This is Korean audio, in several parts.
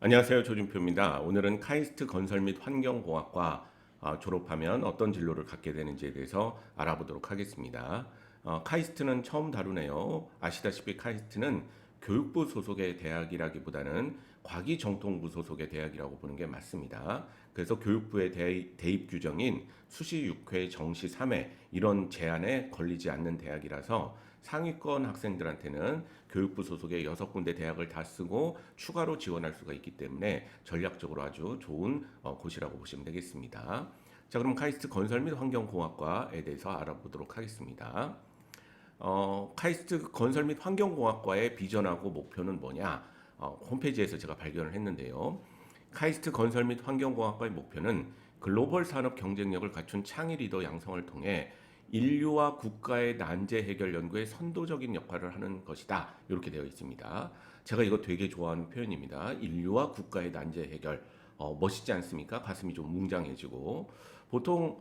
안녕하세요. 조준표입니다. 오늘은 카이스트 건설 및 환경공학과 졸업하면 어떤 진로를 갖게 되는지에 대해서 알아보도록 하겠습니다. 카이스트는 처음 다루네요. 아시다시피 카이스트는 교육부 소속의 대학이라기보다는 과기정통부 소속의 대학이라고 보는 게 맞습니다. 그래서 교육부의 대입 규정인 수시 6회, 정시 3회 이런 제한에 걸리지 않는 대학이라서 상위권 학생들한테는 교육부 소속의 6군데 대학을 다 쓰고 추가로 지원할 수가 있기 때문에 전략적으로 아주 좋은 곳이라고 보시면 되겠습니다. 자, 그럼 카이스트 건설 및 환경공학과에 대해서 알아보도록 하겠습니다. 카이스트 건설 및 환경공학과의 비전하고 목표는 뭐냐? 홈페이지에서 제가 발견을 했는데요. 카이스트 건설 및 환경공학과의 목표는 글로벌 산업 경쟁력을 갖춘 창의 리더 양성을 통해 인류와 국가의 난제 해결 연구에 선도적인 역할을 하는 것이다. 이렇게 되어 있습니다. 제가 이거 되게 좋아하는 표현입니다. 인류와 국가의 난제 해결. 멋있지 않습니까? 가슴이 좀 웅장해지고 보통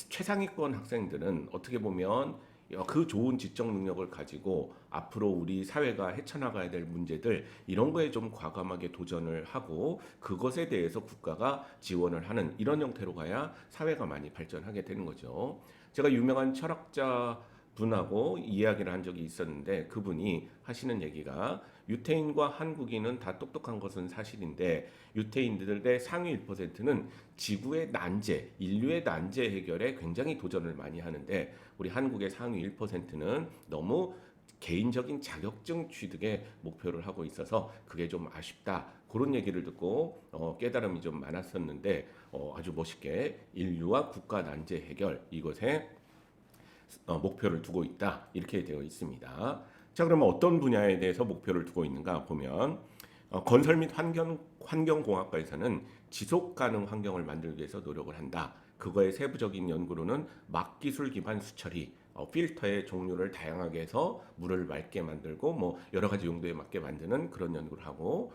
최상위권 학생들은 어떻게 보면 그 좋은 지적 능력을 가지고 앞으로 우리 사회가 헤쳐나가야 될 문제들 이런 거에 좀 과감하게 도전을 하고 그것에 대해서 국가가 지원을 하는 이런 형태로 가야 사회가 많이 발전하게 되는 거죠. 제가 유명한 철학자 분하고 이야기를 한 적이 있었는데 그분이 하시는 얘기가 유태인과 한국인은 다 똑똑한 것은 사실인데 유태인들의 상위 1%는 지구의 난제, 인류의 난제 해결에 굉장히 도전을 많이 하는데 우리 한국의 상위 1%는 너무 개인적인 자격증 취득에 목표를 하고 있어서 그게 좀 아쉽다. 그런 얘기를 듣고 깨달음이 좀 많았었는데 아주 멋있게 인류와 국가 난제 해결 이것에 목표를 두고 있다. 이렇게 되어 있습니다. 자, 그러면 어떤 분야에 대해서 목표를 두고 있는가 보면 건설 및 환경공학과에서는 지속 가능 환경을 만들기 위해서 노력을 한다. 그거의 세부적인 연구로는 막기술 기반 수처리, 필터의 종류를 다양하게 해서 물을 맑게 만들고 뭐 여러 가지 용도에 맞게 만드는 그런 연구를 하고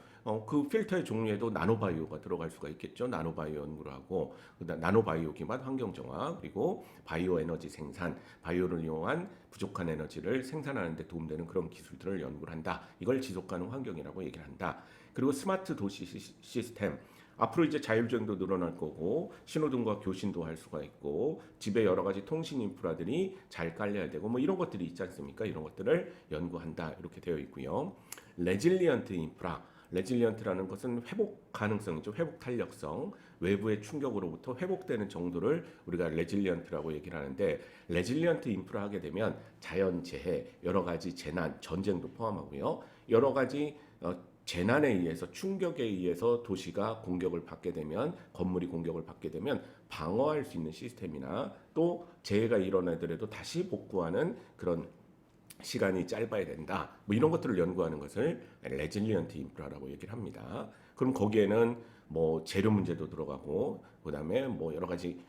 그 필터의 종류에도 나노바이오가 들어갈 수가 있겠죠. 나노바이오 연구를 하고 그다음 나노바이오 기반 환경 정화 그리고 바이오 에너지 생산, 바이오를 이용한 부족한 에너지를 생산하는 데 도움되는 그런 기술들을 연구를 한다. 이걸 지속 가능 환경이라고 얘기를 한다. 그리고 스마트 도시 시스템 앞으로 이제 자율주행도 늘어날 거고 신호등과 교신도 할 수가 있고 집에 여러 가지 통신 인프라들이 잘 깔려야 되고 뭐 이런 것들이 있지 않습니까? 이런 것들을 연구한다 이렇게 되어 있고요. 레질리언트 인프라 레질리언트라는 것은 회복 가능성이죠. 회복 탄력성. 외부의 충격으로부터 회복되는 정도를 우리가 레질리언트라고 얘기를 하는데 레질리언트 인프라 하게 되면 자연 재해, 여러 가지 재난, 전쟁도 포함하고요. 여러 가지 재난에 의해서 충격에 의해서 도시가 공격을 받게 되면 건물이 공격을 받게 되면 방어할 수 있는 시스템이나 또 재해가 일어나더라도 다시 복구하는 그런 시간이 짧아야 된다. 뭐 이런 것들을 연구하는 것을 레질리언트 인프라라고 얘기를 합니다. 그럼 거기에는 뭐 재료 문제도 들어가고 그다음에 뭐 여러 가지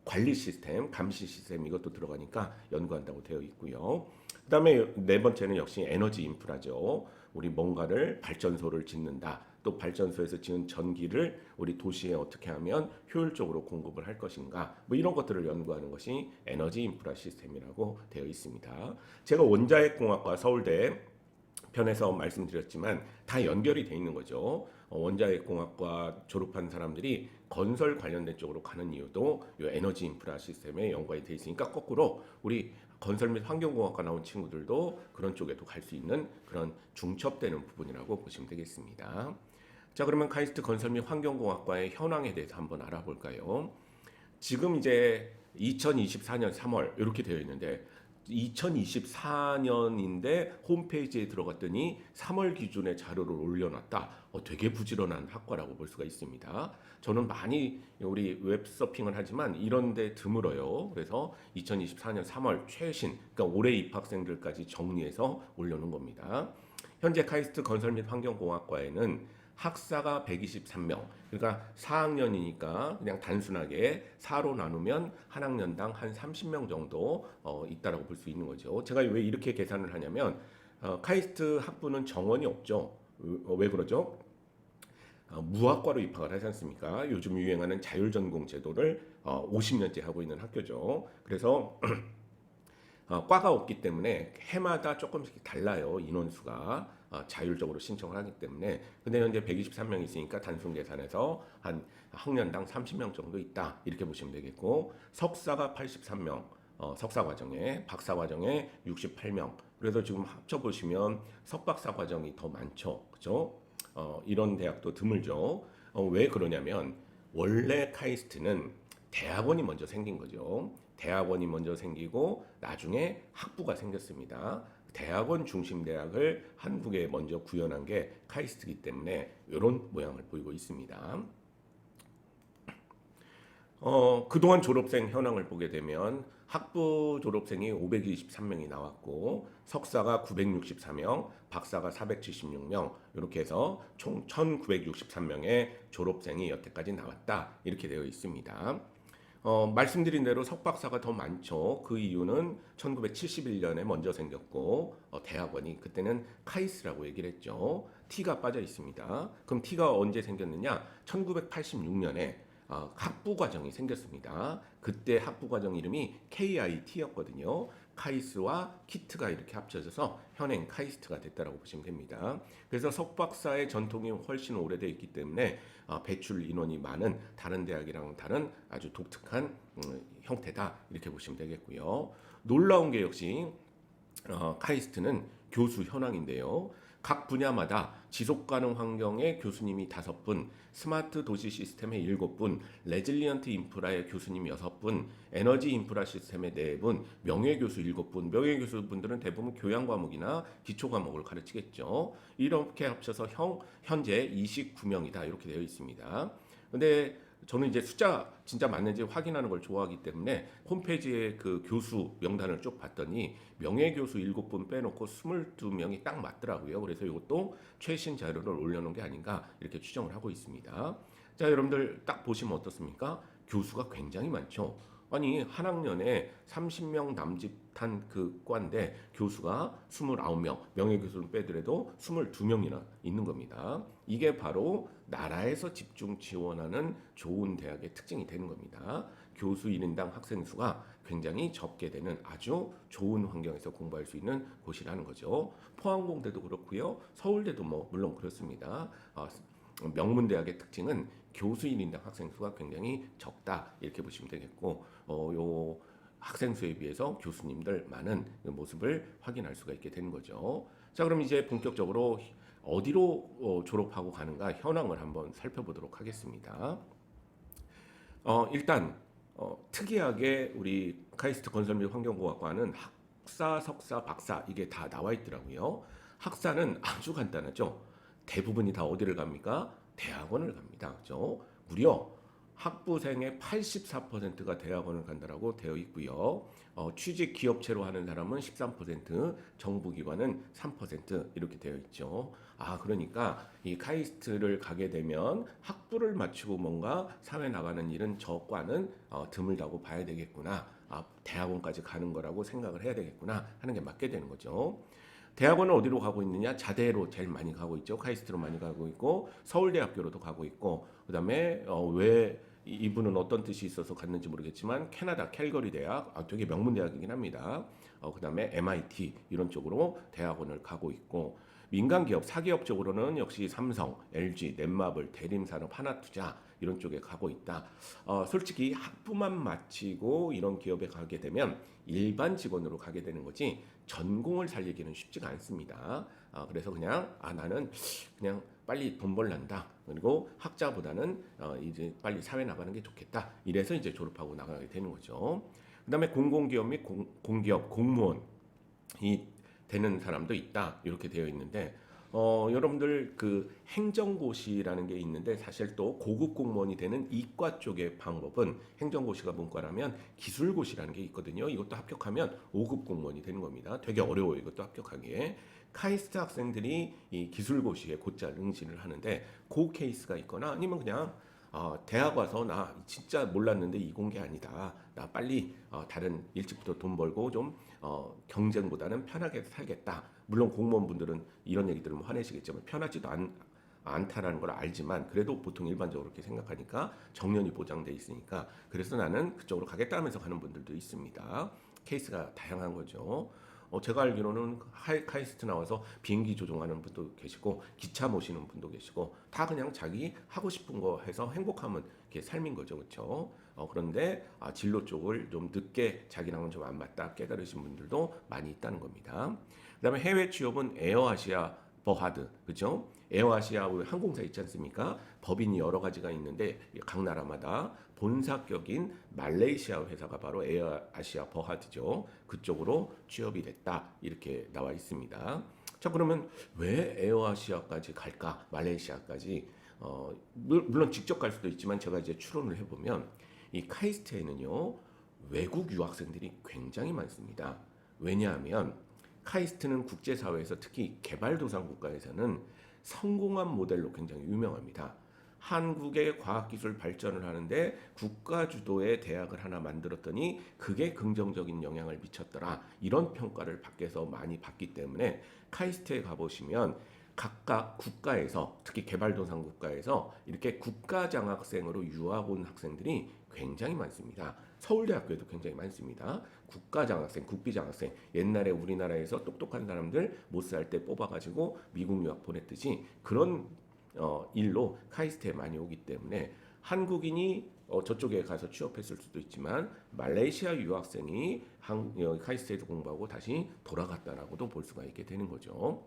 관리 시스템, 감시 시스템 이것도 들어가니까 연구한다고 되어 있고요. 그다음에 네 번째는 역시 에너지 인프라죠. 우리 뭔가를 발전소를 짓는다. 또 발전소에서 지은 전기를 우리 도시에 어떻게 하면 효율적으로 공급을 할 것인가 뭐 이런 것들을 연구하는 것이 에너지 인프라 시스템이라고 되어 있습니다. 제가 원자핵공학과 서울대 편에서 말씀드렸지만 다 연결이 돼 있는 거죠. 원자핵공학과 졸업한 사람들이 건설 관련된 쪽으로 가는 이유도 이 에너지 인프라 시스템에 연관이 돼 있으니까 거꾸로 우리 건설 및 환경공학과 나온 친구들도 그런 쪽에도 갈 수 있는 그런 중첩되는 부분이라고 보시면 되겠습니다. 자, 그러면 카이스트 건설 및 환경공학과의 현황에 대해서 한번 알아볼까요? 지금 이제 2024년 3월 이렇게 되어 있는데 2024년인데 홈페이지에 들어갔더니 3월 기준의 자료를 올려놨다. 되게 부지런한 학과라고 볼 수가 있습니다. 저는 많이 우리 웹서핑을 하지만 이런데 드물어요. 그래서 2024년 3월 최신, 그러니까 올해 입학생들까지 정리해서 올려놓은 겁니다. 현재 카이스트 건설 및 환경공학과에는 학사가 123명. 그러니까 4학년이니까 그냥 단순하게 4로 나누면 한 학년당 한 30명 정도 있다라고 볼 수 있는 거죠. 제가 왜 이렇게 계산을 하냐면 카이스트 학부는 정원이 없죠. 왜 그러죠? 무학과로 입학을 하지 않습니까? 요즘 유행하는 자율전공 제도를 50년째 하고 있는 학교죠. 그래서 과가 없기 때문에 해마다 조금씩 달라요. 인원수가. 자율적으로 신청을 하기 때문에 근데 현재 123명 있으니까 단순 계산해서 한 학년당 30명 정도 있다 이렇게 보시면 되겠고 석사가 83명 석사 과정에 박사 과정에 68명 그래서 지금 합쳐 보시면 석박사 과정이 더 많죠 그죠 이런 대학도 드물죠 왜 그러냐면 원래 카이스트는 대학원이 먼저 생긴 거죠 대학원이 먼저 생기고 나중에 학부가 생겼습니다. 대학원 중심 대학을 한국에 먼저 구현한 게 카이스트이기 때문에 이런 모양을 보이고 있습니다. 그동안 졸업생 현황을 보게 되면 학부 졸업생이 523명이 나왔고 석사가 964명, 박사가 476명 이렇게 해서 총 1963명의 졸업생이 여태까지 나왔다 이렇게 되어 있습니다. 말씀드린 대로 석박사가 더 많죠. 그 이유는 1971년에 먼저 생겼고 대학원이 그때는 카이스라고 얘기를 했죠. T가 빠져 있습니다. 그럼 T가 언제 생겼느냐? 1986년에 학부 과정이 생겼습니다. 그때 학부 과정 이름이 KIT였거든요. 카이스와 키트가 이렇게 합쳐져서 현행 카이스트가 됐다라고 보시면 됩니다. 그래서 석박사의 전통이 훨씬 오래되어 있기 때문에 배출 인원이 많은 다른 대학이랑 다른 아주 독특한 형태다 이렇게 보시면 되겠고요. 놀라운 게 역시 카이스트는 교수 현황인데요. 각 분야마다 지속가능 환경의 교수님이 5분, 스마트 도시 시스템의 7분, 레질리언트 인프라의 교수님 6분, 에너지 인프라 시스템의 4분, 명예교수 7분, 명예교수분들은 대부분 교양 과목이나 기초 과목을 가르치겠죠. 이렇게 합쳐서 현재 29명이다 이렇게 되어 있습니다. 근데 저는 이제 숫자 진짜 맞는지 확인하는 걸 좋아하기 때문에 홈페이지에 그 교수 명단을 쭉 봤더니 명예교수 7분 빼놓고 22명이 딱 맞더라고요. 그래서 이것도 최신 자료를 올려놓은 게 아닌가 이렇게 추정을 하고 있습니다. 자, 여러분들 딱 보시면 어떻습니까? 교수가 굉장히 많죠. 아니 한 학년에 30명 남짓한 그 과인데 교수가 29명, 명예교수를 빼더라도 22명이나 있는 겁니다. 이게 바로 나라에서 집중 지원하는 좋은 대학의 특징이 되는 겁니다. 교수 1인당 학생 수가 굉장히 적게 되는 아주 좋은 환경에서 공부할 수 있는 곳이라는 거죠. 포항공대도 그렇고요. 서울대도 뭐 물론 그렇습니다. 명문대학의 특징은 교수 1인당 학생 수가 굉장히 적다 이렇게 보시면 되겠고 요 학생 수에 비해서 교수님들 많은 모습을 확인할 수가 있게 되는 거죠. 자, 그럼 이제 본격적으로 어디로 졸업하고 가는가 현황을 한번 살펴보도록 하겠습니다. 일단 특이하게 우리 카이스트 건설 및 환경공학과는 학사, 석사, 박사 이게 다 나와 있더라고요. 학사는 아주 간단하죠. 대부분이 다 어디를 갑니까? 대학원을 갑니다. 그죠? 무려 학부생의 84%가 대학원을 간다라고 되어 있고요. 취직 기업체로 하는 사람은 13%, 정부기관은 3% 이렇게 되어 있죠. 그러니까 이 카이스트를 가게 되면 학부를 마치고 뭔가 사회 나가는 일은 저 과는 드물다고 봐야 되겠구나. 대학원까지 가는 거라고 생각을 해야 되겠구나 하는 게 맞게 되는 거죠. 대학원은 어디로 가고 있느냐? 자대로 제일 많이 가고 있죠. 카이스트로 많이 가고 있고 서울대학교로도 가고 있고 그다음에 왜 이분은 어떤 뜻이 있어서 갔는지 모르겠지만 캐나다 캘거리 대학 되게 명문 대학이긴 합니다. 그다음에 MIT 이런 쪽으로 대학원을 가고 있고 민간 기업 사기업 쪽으로는 역시 삼성, LG, 넷마블, 대림산업, 하나투자 이런 쪽에 가고 있다. 솔직히 학부만 마치고 이런 기업에 가게 되면 일반 직원으로 가게 되는 거지 전공을 살리기는 쉽지가 않습니다. 그래서 그냥 나는 그냥 빨리 돈 벌란다. 그리고 학자보다는 이제 빨리 사회 나가는 게 좋겠다. 이래서 이제 졸업하고 나가게 되는 거죠. 그다음에 공공기업 및 공기업 공무원이 되는 사람도 있다. 이렇게 되어 있는데 여러분들 그 행정고시라는 게 있는데 사실 또 고급 공무원이 되는 이과 쪽의 방법은 행정고시가 문과라면 기술고시라는 게 있거든요. 이것도 합격하면 5급 공무원이 되는 겁니다. 되게 어려워요. 이것도 합격하기에. 카이스트 학생들이 이 기술고시에 곧잘 응시를 하는데 그 케이스가 있거나 아니면 그냥 대학 와서 나 진짜 몰랐는데 이공계 아니다. 나 빨리 다른 일찍부터 돈 벌고 좀 경쟁보다는 편하게 살겠다. 물론 공무원분들은 이런 얘기 들으면 화내시겠지만 편하지도 않다라는 걸 알지만 그래도 보통 일반적으로 그렇게 생각하니까 정년이 보장돼 있으니까 그래서 나는 그쪽으로 가겠다 하면서 가는 분들도 있습니다. 케이스가 다양한 거죠. 제가 알기로는 카이스트 나와서 비행기 조종하는 분도 계시고 기차 모시는 분도 계시고 다 그냥 자기 하고 싶은 거 해서 행복하면 이게 삶인 거죠, 그렇죠? 그런데 진로 쪽을 좀 늦게 자기랑은 좀 안 맞다 깨달으신 분들도 많이 있다는 겁니다. 그다음에 해외 취업은 에어아시아 버하드, 그죠? 에어아시아 항공사 있지 않습니까? 법인이 여러 가지가 있는데 각 나라마다 본사격인 말레이시아 회사가 바로 에어아시아 버하드죠. 그쪽으로 취업이 됐다 이렇게 나와 있습니다. 자, 그러면 왜 에어아시아까지 갈까? 말레이시아까지 물론 직접 갈 수도 있지만 제가 이제 추론을 해보면 이 카이스트에는요 외국 유학생들이 굉장히 많습니다. 왜냐하면 카이스트는 국제사회에서 특히 개발도상 국가에서는 성공한 모델로 굉장히 유명합니다. 한국의 과학기술 발전을 하는데 국가 주도의 대학을 하나 만들었더니 그게 긍정적인 영향을 미쳤더라. 이런 평가를 밖에서 많이 받기 때문에 카이스트에 가보시면 각각 국가에서 특히 개발도상 국가에서 이렇게 국가장학생으로 유학 온 학생들이 굉장히 많습니다. 서울대학교에도 굉장히 많습니다. 국가장학생, 국비장학생. 옛날에 우리나라에서 똑똑한 사람들 못 살 때 뽑아가지고 미국 유학 보냈듯이 그런 일로 카이스트에 많이 오기 때문에 한국인이 저쪽에 가서 취업했을 수도 있지만 말레이시아 유학생이 카이스트에서 공부하고 다시 돌아갔다라고도 볼 수가 있게 되는 거죠.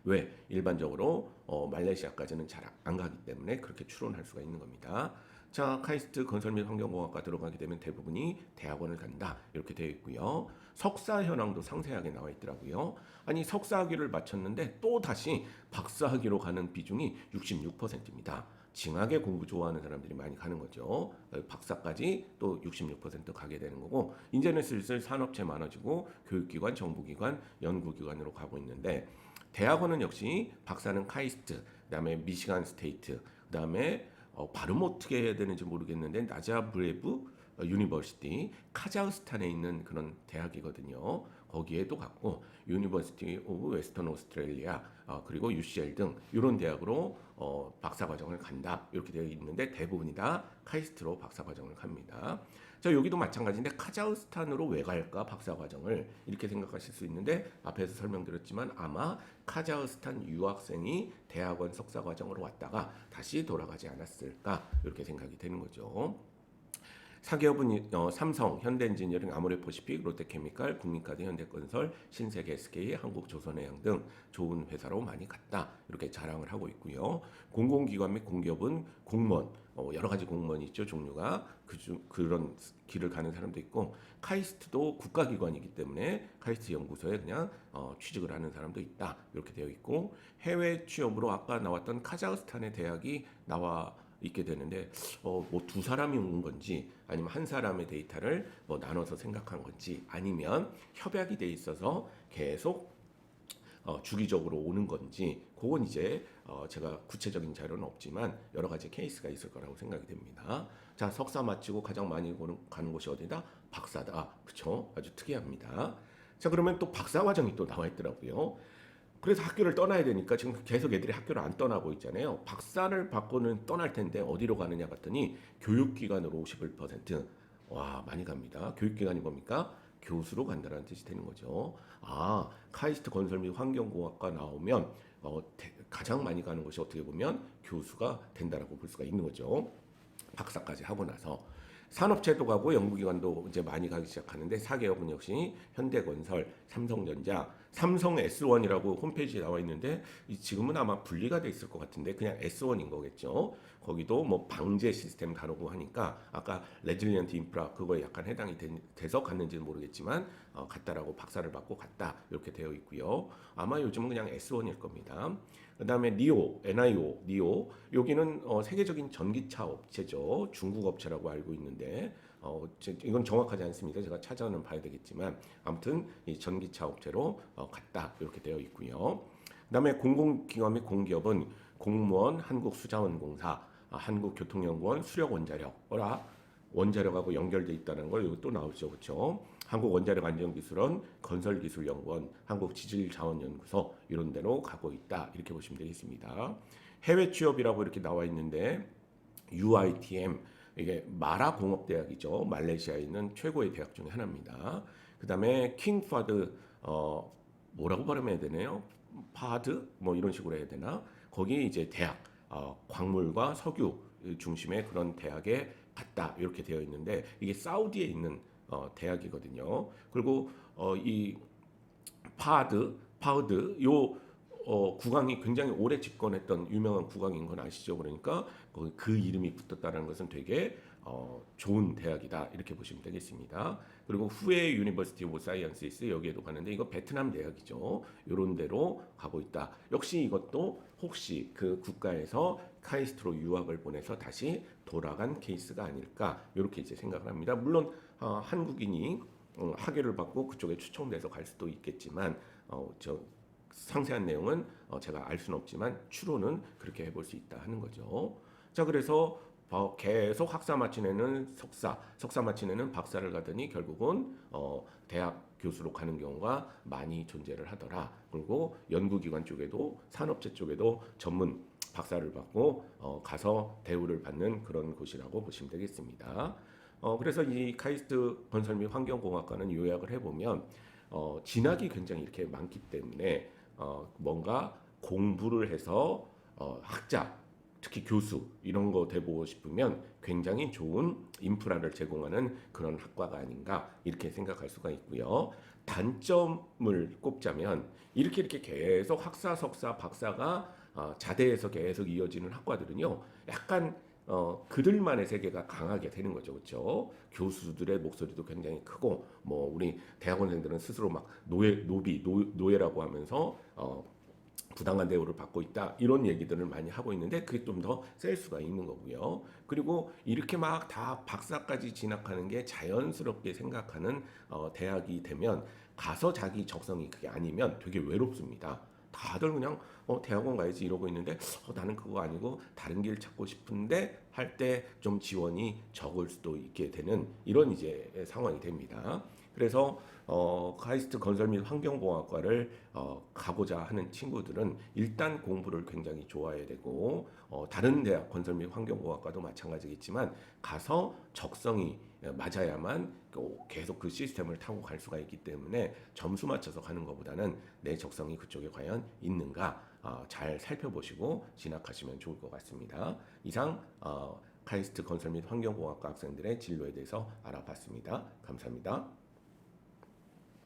왜? 일반적으로 말레이시아까지는 잘 안 가기 때문에 그렇게 추론할 수가 있는 겁니다. 자, 카이스트 건설 및 환경공학과 들어가게 되면 대부분이 대학원을 간다 이렇게 되어 있고요. 석사 현황도 상세하게 나와 있더라고요. 아니 석사학위를 마쳤는데 또 다시 박사학위로 가는 비중이 66%입니다. 징하게 공부 좋아하는 사람들이 많이 가는 거죠. 박사까지 또 66% 가게 되는 거고 이제는 슬슬 산업체 많아지고 교육기관, 정부기관, 연구기관으로 가고 있는데 대학원은 역시 박사는 카이스트, 그다음에 미시간 스테이트, 그다음에 발음 어떻게 해야 되는지 모르겠는데 나자브레브 유니버시티, 카자흐스탄에 있는 그런 대학이거든요. 거기에도 갔고 유니버시티 오브 웨스턴 오스트레일리아 그리고 UCL 등 이런 대학으로 박사 과정을 간다 이렇게 되어 있는데 대부분이 다 카이스트로 박사 과정을 갑니다. 자, 여기도 마찬가지인데 카자흐스탄으로 왜 갈까 박사 과정을 이렇게 생각하실 수 있는데 앞에서 설명드렸지만 아마 카자흐스탄 유학생이 대학원 석사 과정으로 왔다가 다시 돌아가지 않았을까 이렇게 생각이 되는 거죠. 사기업은 삼성, 현대엔지니어링, 아모레퍼시픽, 롯데케미칼, 국민카드, 현대건설, 신세계 SK, 한국조선해양 등 좋은 회사로 많이 갔다 이렇게 자랑을 하고 있고요. 공공기관 및 공기업은 공무원, 여러 가지 공무원이 있죠 종류가 그런 길을 가는 사람도 있고 카이스트도 국가기관이기 때문에 카이스트 연구소에 그냥 취직을 하는 사람도 있다 이렇게 되어 있고 해외 취업으로 아까 나왔던 카자흐스탄의 대학이 나와 있게 되는데 뭐 두 사람이 온 건지 아니면 한 사람의 데이터를 뭐 나눠서 생각한 건지 아니면 협약이 돼 있어서 계속 주기적으로 오는 건지 그건 이제 제가 구체적인 자료는 없지만 여러 가지 케이스가 있을 거라고 생각이 됩니다. 자, 석사 마치고 가장 많이 가는 곳이 어디다? 박사다. 그렇죠? 아주 특이합니다. 자, 그러면 또 박사 과정이 또 나와 있더라고요. 그래서 학교를 떠나야 되니까 지금 계속 애들이 학교를 안 떠나고 있잖아요. 박사를 받고는 떠날 텐데 어디로 가느냐 봤더니 교육기관으로 51%. 와, 많이 갑니다. 교육기관이 뭡니까? 교수로 간다는 뜻이 되는 거죠. 카이스트 건설 및 환경공학과 나오면 가장 많이 가는 곳이 어떻게 보면 교수가 된다라고 볼 수가 있는 거죠. 박사까지 하고 나서. 산업체도 가고 연구기관도 이제 많이 가기 시작하는데 사기업은 역시 현대건설, 삼성전자, 삼성 S1이라고 홈페이지에 나와 있는데 지금은 아마 분리가 돼 있을 것 같은데 그냥 S1인 거겠죠. 거기도 뭐 방제 시스템 다루고 하니까 아까 레질리언트 인프라 그거에 약간 해당이 돼서 갔는지는 모르겠지만 갔다라고 박사를 받고 갔다 이렇게 되어 있고요. 아마 요즘은 그냥 S1일 겁니다. 그다음에 NIO 여기는 세계적인 전기차 업체죠. 중국 업체라고 알고 있는데 이건 정확하지 않습니다. 제가 찾아는 봐야 되겠지만 아무튼 이 전기차 업체로 갔다 이렇게 되어 있고요. 그다음에 공공기관 및 공기업은 공무원, 한국수자원공사, 한국교통연구원, 수력원자력, 원자력하고 연결돼 있다는 걸 여기 또 나오죠, 그렇죠? 한국원자력안전기술원, 건설기술연구원, 한국지질자원연구소 이런 데로 가고 있다 이렇게 보시면 되겠습니다. 해외 취업이라고 이렇게 나와 있는데 UITM 이게 마라공업대학이죠. 말레이시아에 있는 최고의 대학 중에 하나입니다. 그 다음에 킹파드 뭐라고 발음해야 되나요? 파드 뭐 이런 식으로 해야 되나? 거기 이제 대학 광물과 석유 중심의 그런 대학에 갔다 이렇게 되어 있는데 이게 사우디에 있는 대학이거든요. 그리고 이 파우드 요 국왕이 굉장히 오래 집권했던 유명한 국왕인 건 아시죠? 그러니까 그 이름이 붙었다는 것은 되게 좋은 대학이다 이렇게 보시면 되겠습니다. 그리고 후에 유니버시티 오브 사이언스이스 여기에도 가는데 이거 베트남 대학이죠. 이런 데로 가고 있다. 역시 이것도 혹시 그 국가에서 카이스트로 유학을 보내서 다시 돌아간 케이스가 아닐까 이렇게 이제 생각을 합니다. 물론 한국인이 학위를 받고 그쪽에 추천돼서 갈 수도 있겠지만 저 상세한 내용은 제가 알 수는 없지만 추론은 그렇게 해볼 수 있다 하는 거죠. 자, 그래서 계속 학사 마친 애는 석사 마친 애는 박사를 가더니 결국은 대학 교수로 가는 경우가 많이 존재를 하더라. 그리고 연구기관 쪽에도 산업체 쪽에도 전문 박사를 받고 가서 대우를 받는 그런 곳이라고 보시면 되겠습니다. 그래서 이 카이스트 건설 및 환경공학과는 요약을 해보면 진학이 굉장히 이렇게 많기 때문에 뭔가 공부를 해서 학자 특히 교수 이런 거 돼보고 싶으면 굉장히 좋은 인프라를 제공하는 그런 학과가 아닌가 이렇게 생각할 수가 있고요. 단점을 꼽자면 이렇게 계속 학사, 석사, 박사가 자대에서 계속 이어지는 학과들은요. 약간 그들만의 세계가 강하게 되는 거죠, 그렇죠? 교수들의 목소리도 굉장히 크고, 뭐 우리 대학원생들은 스스로 막 노예라고 하면서 부당한 대우를 받고 있다 이런 얘기들을 많이 하고 있는데 그게 좀 더 셀 수가 있는 거고요. 그리고 이렇게 막 다 박사까지 진학하는 게 자연스럽게 생각하는 대학이 되면 가서 자기 적성이 그게 아니면 되게 외롭습니다. 다들 그냥 대학원 가야지 이러고 있는데 나는 그거 아니고 다른 길 찾고 싶은데 할 때 좀 지원이 적을 수도 있게 되는 이런 이제 상황이 됩니다. 그래서 카이스트 건설 및 환경공학과를 가고자 하는 친구들은 일단 공부를 굉장히 좋아해야 되고 다른 대학 건설 및 환경공학과도 마찬가지겠지만 가서 적성이 맞아야만 계속 그 시스템을 타고 갈 수가 있기 때문에 점수 맞춰서 가는 것보다는 내 적성이 그쪽에 과연 있는가 잘 살펴보시고 진학하시면 좋을 것 같습니다. 이상 카이스트 건설 및 환경공학과 학생들의 진로에 대해서 알아봤습니다. 감사합니다.